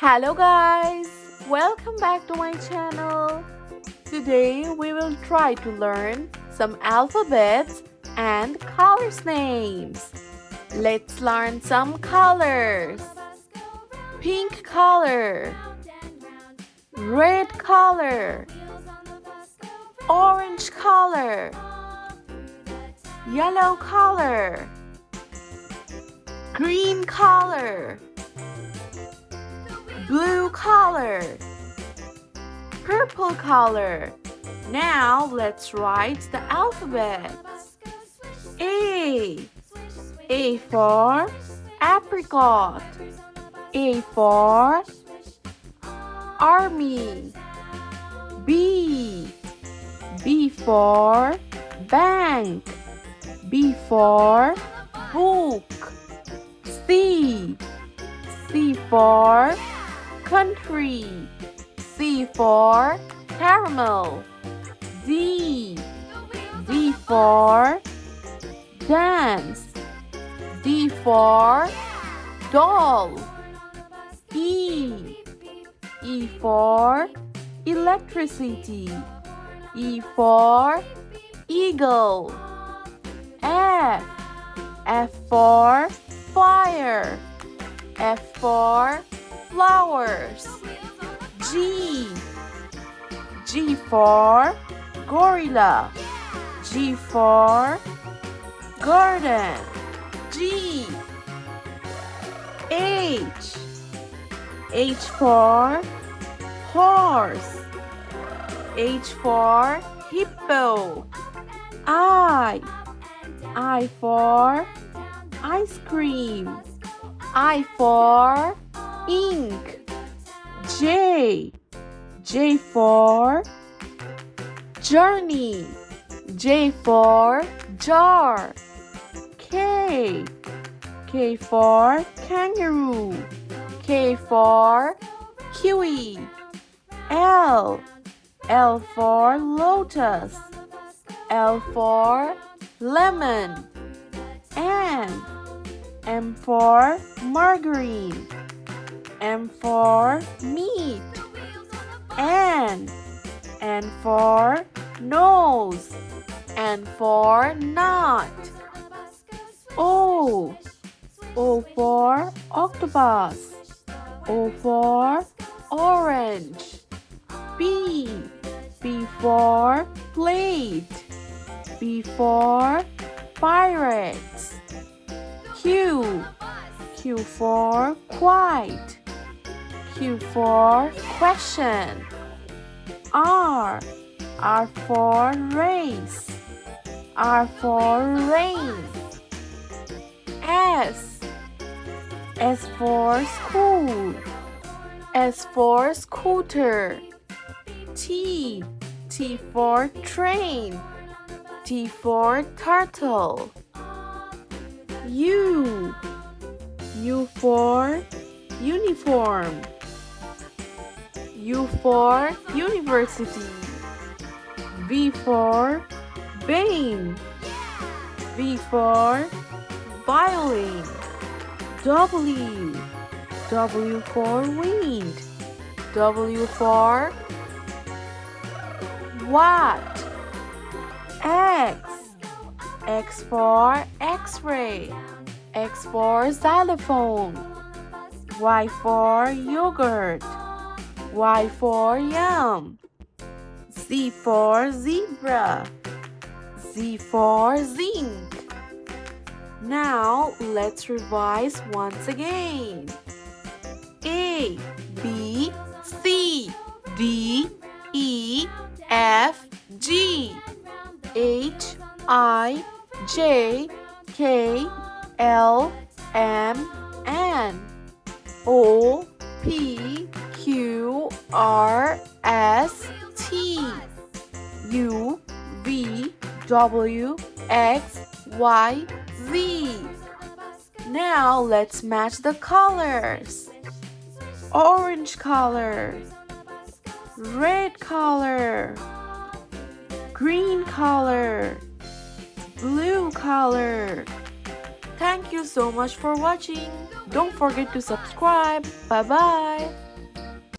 Hello guys, welcome back to my channel. Today we will try to learn some alphabets and colors names. Let's learn some colors. Pink color, red color, orange color, yellow color, green color, blue color, purple color. Now let's write the alphabets. A for apricot. A for army. B for bank. B for book. C for country. C for caramel. D for dance. D for doll. E for electricity. E for eagle. F for fire. F for flowers. G for gorilla. G for garden. H for horse. H for hippo. I for ice cream. I for ink. J for journey. J for jar. K for kangaroo. K for kiwi. L for lotus. L for lemon. M for margarine. M for meat. N for nose. N for knot. O for octopus. O for orange. P for plate. P for pirates. Q for quiet. Q for question. R for race. R for rain. S for school. S for scooter. T for train. T for turtle. U for uniform. U for university. V for vein. V for violin. W for wind. W for watt. X for x-ray. X for xylophone. Y for yogurt. Y for yum. Z for zebra. Z for zinc. Now let's revise once again. A B C D E F G H I J K L M N O P Q R S T U V W X Y Z. Now let's match the colors. Orange color, red color, green color, blue color. Thank you so much for watching. Don't forget to subscribe. Bye bye.